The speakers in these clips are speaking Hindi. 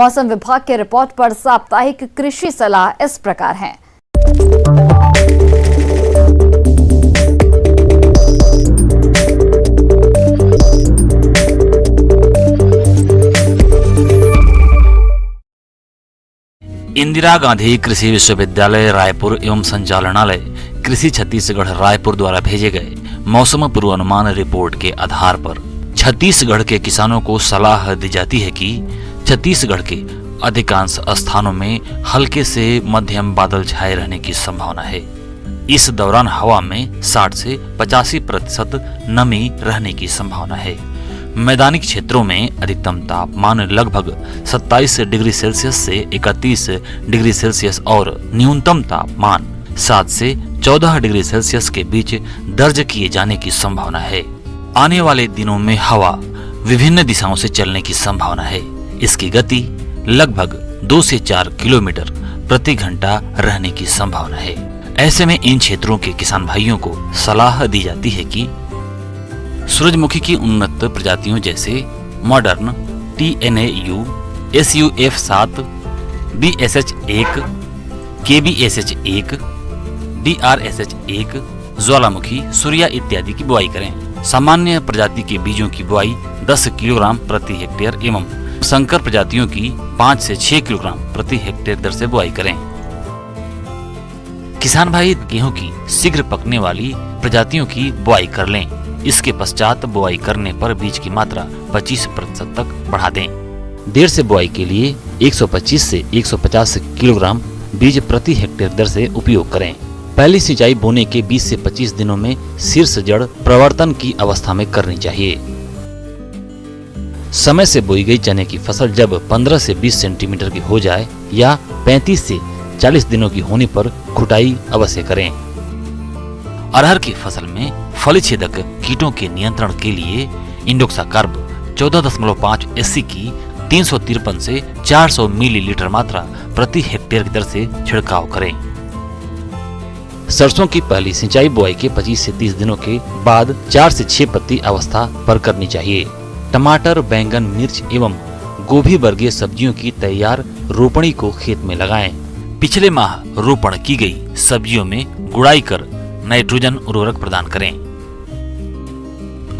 मौसम विभाग के रिपोर्ट पर साप्ताहिक कृषि सलाह इस प्रकार है। इंदिरा गांधी कृषि विश्वविद्यालय रायपुर एवं संचालनालय कृषि छत्तीसगढ़ रायपुर द्वारा भेजे गए मौसम पूर्वानुमान रिपोर्ट के आधार पर छत्तीसगढ़ के किसानों को सलाह दी जाती है कि छत्तीसगढ़ के अधिकांश स्थानों में हल्के से मध्यम बादल छाए रहने की संभावना है। इस दौरान हवा में 60 से 85% नमी रहने की संभावना है। मैदानी क्षेत्रों में अधिकतम तापमान लगभग 27 डिग्री सेल्सियस से 31 डिग्री सेल्सियस और न्यूनतम तापमान 7 से 14 डिग्री सेल्सियस के बीच दर्ज किए जाने की संभावना है। आने वाले दिनों में हवा विभिन्न दिशाओं से चलने की संभावना है। इसकी गति लगभग 2 से 4 किलोमीटर प्रति घंटा रहने की संभावना है। ऐसे में इन क्षेत्रों के किसान भाइयों को सलाह दी जाती है कि सूरजमुखी की उन्नत प्रजातियों जैसे modern TNAU, SUF7, BSH1, KBSH1, DRSH1, ज्वालामुखी, सूर्या इत्यादि की बुआई करें। सामान्य प्रजाति के बीजों की बुआई 10 किलोग्राम प्रति हेक्टेयर एवं संकर प्रजातियों की 5 से 6 किलोग्राम प्रति हेक्टेयर दर से बुआई करें। किसान भाई गेहूं की शीघ्र पकने वाली प्रजातियों की बुआई कर लें। इसके पश्चात बुआई करने पर बीज की मात्रा 25% तक बढ़ा दें। देर से बुआई के लिए 125 से 150 किलोग्राम बीज प्रति हेक्टेयर दर से उपयोग करें। पहली सिंचाई बोने के 20 से 25 दिनों में शीर्ष जड़ प्रवर्तन की अवस्था में करनी चाहिए। समय से बोई गई चने की फसल जब 15 से 20 सेंटीमीटर की हो जाए या 35 से 40 दिनों की होने पर खुटाई अवश्य करें। अरहर की फसल में फली छेदक कीटों के नियंत्रण के लिए इंडोक्साकार्ब 14.5 SC की 353 से 400 मिलीलीटर मात्रा प्रति हेक्टेयर की दर से छिड़काव करें। सरसों की पहली सिंचाई बुआई के 25 से 30 दिनों के बाद 4 से 6 पत्ती अवस्था पर करनी चाहिए। टमाटर, बैंगन, मिर्च एवं गोभी वर्गीय सब्जियों की तैयार रोपणी को खेत में लगाएं। पिछले माह रोपण की गई सब्जियों में गुड़ाई कर नाइट्रोजन उर्वरक प्रदान करें।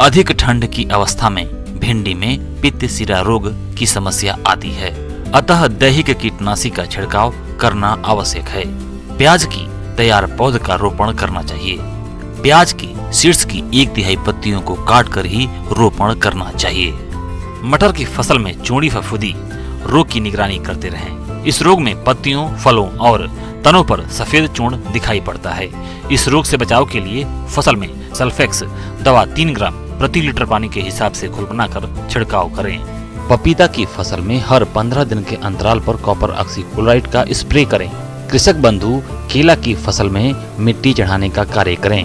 अधिक ठंड की अवस्था में भिंडी में पित्त सिरा रोग की समस्या आती है, अतः दैहिक कीटनाशी का छिड़काव करना आवश्यक है। प्याज की तैयार पौध का रोपण करना चाहिए। प्याज की शीर्ष की 1/3 पत्तियों को काटकर ही रोपण करना चाहिए। मटर की फसल में चूड़ी फफूंदी रोग की निगरानी करते रहें। इस रोग में पत्तियों, फलों और तनों पर सफेद चूर्ण दिखाई पड़ता है। इस रोग से बचाव के लिए फसल में सल्फेक्स दवा 3 ग्राम प्रति लीटर पानी के हिसाब से घोल बनाकर छिड़काव करें। पपीता की फसल में हर 15 दिन के अंतराल पर कॉपर ऑक्सीक्लोराइड का स्प्रे करें। कृषक बंधु केला की फसल में मिट्टी चढ़ाने का कार्य करें।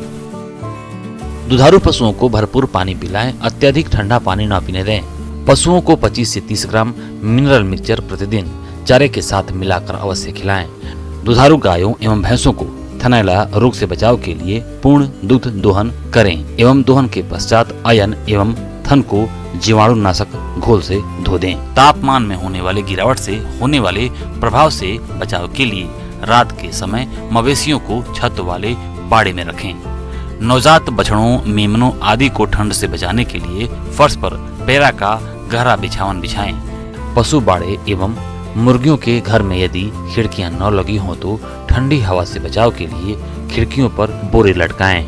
दुधारू पशुओं को भरपूर पानी पिलाएं, अत्यधिक ठंडा पानी न पीने दें। पशुओं को 25 से 30 ग्राम मिनरल मिक्सचर प्रतिदिन चारे के साथ मिलाकर अवश्य खिलाएं। दुधारू गायों एवं भैंसों को थनैला रोग से बचाव के लिए पूर्ण दूध दोहन करें एवं दोहन के पश्चात आयन एवं थन को जीवाणुनाशक घोल से धो दें। तापमान में होने वाली गिरावट से होने वाले प्रभाव से बचाव के लिए रात के समय मवेशियों को छत वाले बाड़े में रखें। नवजात बछड़ों, मेमनों आदि को ठंड से बचाने के लिए फर्श पर पेरा का गहरा बिछावन बिछाएं। पशु बाड़े एवं मुर्गियों के घर में यदि खिड़कियां न लगी हों तो ठंडी हवा से बचाव के लिए खिड़कियों पर बोरे लटकाएं।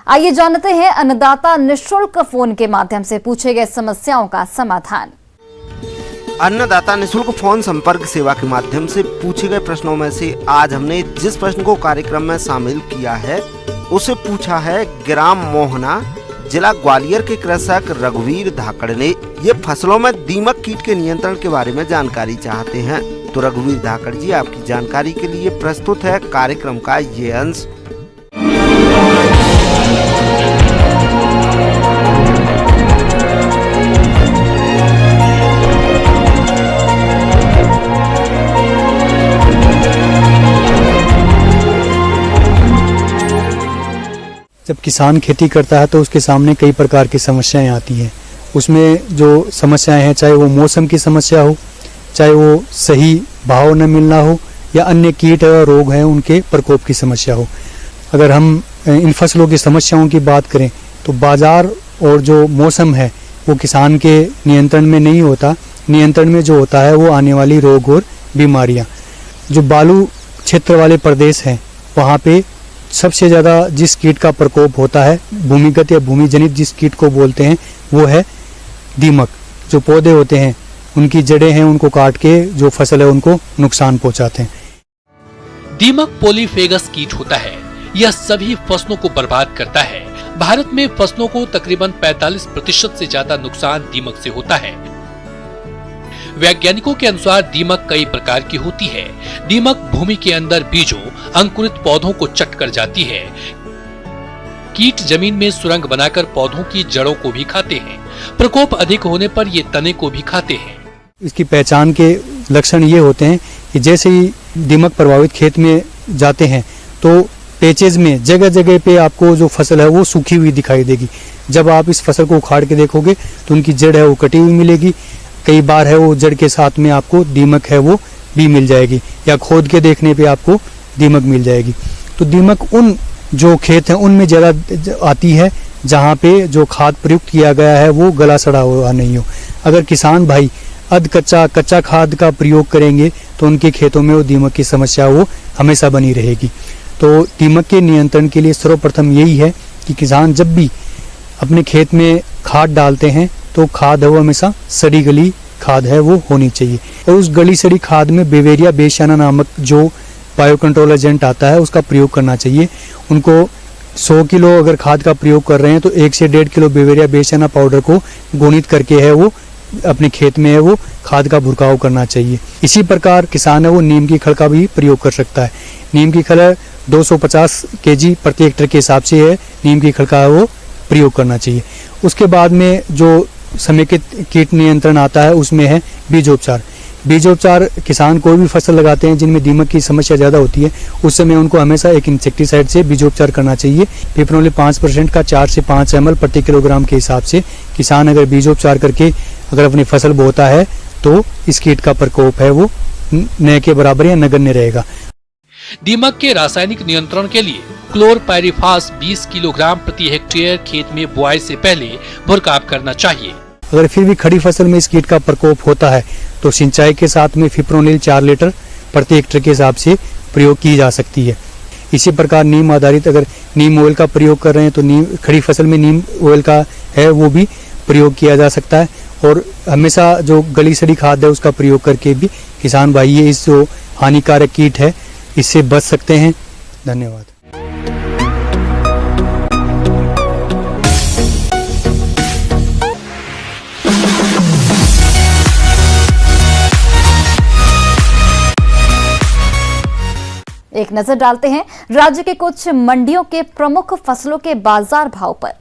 आइए जानते हैं अन्नदाता निःशुल्क फोन के माध्यम से पूछे गए समस्याओं का समाधान। अन्नदाता निःशुल्क फोन संपर्क सेवा के माध्यम से पूछे गए प्रश्नों में से आज हमने जिस प्रश्न को कार्यक्रम में शामिल किया है उसे पूछा है ग्राम मोहना, जिला ग्वालियर के कृषक रघुवीर धाकड़ ने। ये फसलों में दीमक कीट के नियंत्रण के बारे में जानकारी चाहते हैं। तो रघुवीर धाकड़ जी, आपकी जानकारी के लिए प्रस्तुत है कार्यक्रम का ये अंश। जब किसान खेती करता है तो उसके सामने कई प्रकार की समस्याएं आती हैं। उसमें जो समस्याएं हैं, चाहे वो मौसम की समस्या हो, चाहे वो सही भाव न मिलना हो, या अन्य कीट और रोग हैं उनके प्रकोप की समस्या हो। अगर हम इन फसलों की समस्याओं की बात करें तो बाजार और जो मौसम है वो किसान के नियंत्रण में नहीं होता। नियंत्रण में जो होता है वो आने वाली रोग और बीमारियां। जो बालू क्षेत्र वाले प्रदेश हैं वहाँ पे सबसे ज़्यादा जिस कीट का प्रकोप होता है, भूमिगत या भूमि जनित जिस कीट को बोलते हैं, वो है दीमक। जो पौधे होते हैं उनकी जड़ें हैं उनको काट के जो फसल है उनको नुकसान पहुंचाते हैं। दीमक पॉलीफेगस कीट होता है। यह सभी फसलों को बर्बाद करता है। भारत में फसलों को तकरीबन 45% से ज्यादा नुकसान दीमक से होता है। वैज्ञानिकों के अनुसार दीमक कई प्रकार की होती है। दीमक भूमि के अंदर बीजों, अंकुरित पौधों को चट कर जाती है। कीट जमीन में सुरंग बनाकर पौधों की जड़ों को भी खाते हैं। प्रकोप अधिक होने पर ये तने को भी खाते हैं। इसकी पहचान के लक्षण ये होते हैं कि जैसे ही दीमक प्रभावित खेत में जाते हैं तो पेचेज में जगह जगह पे आपको जो फसल है वो सूखी हुई दिखाई देगी। जब आप इस फसल को उखाड़ के देखोगे तो उनकी जड़ है वो कटी हुई मिलेगी। कई बार है वो जड़ के साथ में आपको दीमक है वो भी मिल जाएगी, या खोद के देखने पे आपको दीमक मिल जाएगी। तो दीमक उन जो खेत हैं उनमें ज़्यादा आती है जहाँ पे जो खाद प्रयुक्त किया गया है वो गला सड़ा हुआ नहीं हो। अगर किसान भाई कच्चा खाद का प्रयोग करेंगे तो उनके खेतों में वो दीमक की समस्या वो हमेशा बनी रहेगी। तो दीमक के नियंत्रण के लिए सर्वप्रथम यही है कि किसान जब भी अपने खेत में खाद डालते हैं तो खाद है वो हमेशा सड़ी गली खाद है वो होनी चाहिए, और उस गली सड़ी खाद में बेवेरिया बेसियाना नामक जो बायो कंट्रोल एजेंट आता है उसका प्रयोग करना चाहिए। उनको 100 किलो अगर खाद का प्रयोग कर रहे हैं तो 1 से 1.5 किलो बेवेरिया बेसियाना पाउडर को गुणित करके है वो अपने खेत में है वो खाद का भुरकाव करना चाहिए। इसी प्रकार किसान है वो नीम की खल का भी प्रयोग कर सकता है। नीम की खल 250 kg प्रति हेक्टेयर के हिसाब से है नीम की खल का वो प्रयोग करना चाहिए। उसके बाद में जो समेकित कीट नियंत्रण आता है उसमें है बीजोपचार। बीजोपचार किसान कोई भी फसल लगाते हैं जिनमें दीमक की समस्या ज़्यादा होती है उस समय उनको हमेशा एक इंसेक्टिसाइड से बीजोपचार करना चाहिए। पिपरोनिल 5% का 4 से 5 ml प्रति किलोग्राम के हिसाब से किसान अगर बीजोपचार करके अगर अपनी फसल बोता है तो इस कीट का प्रकोप है वो न के बराबर या नगण्य रहेगा। दीमक के रासायनिक नियंत्रण के लिए क्लोरपाइरिफास 20 किलोग्राम प्रति हेक्टेयर खेत में बुआई से पहले भुरकाव करना चाहिए। अगर फिर भी खड़ी फसल में इस कीट का प्रकोप होता है तो सिंचाई के साथ में फिप्रोनिल 4 लीटर प्रति हेक्टेयर के हिसाब से प्रयोग की जा सकती है। इसी प्रकार नीम आधारित अगर नीम ऑयल का प्रयोग कर रहे हैं तो नीम खड़ी फसल में नीम ऑयल का है वो भी प्रयोग किया जा सकता है। और हमेशा जो गली सड़ी खाद है उसका प्रयोग करके भी किसान भाई ये इस जो हानिकारक कीट है इससे बच सकते हैं। धन्यवाद। एक नजर डालते हैं राज्य के कुछ मंडियों के प्रमुख फसलों के बाजार भाव पर।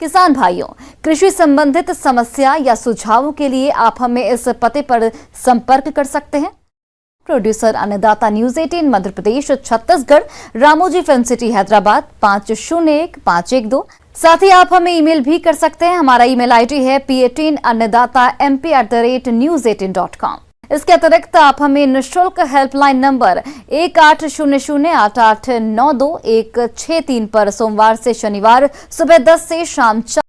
किसान भाइयों, कृषि संबंधित समस्या या सुझावों के लिए आप हमें इस पते पर संपर्क कर सकते हैं। प्रोड्यूसर अन्नदाता news 18 Madhya Pradesh Chhattisgarh, Ramoji film city Hyderabad 501512। साथ ही आप हमें ईमेल भी कर सकते हैं। हमारा ईमेल आईडी है p18annadatamp@news18.com। इसके अतिरिक्त आप हमें निःशुल्क हेल्पलाइन नंबर 18008892 163 पर सोमवार से शनिवार सुबह 10 से शाम 4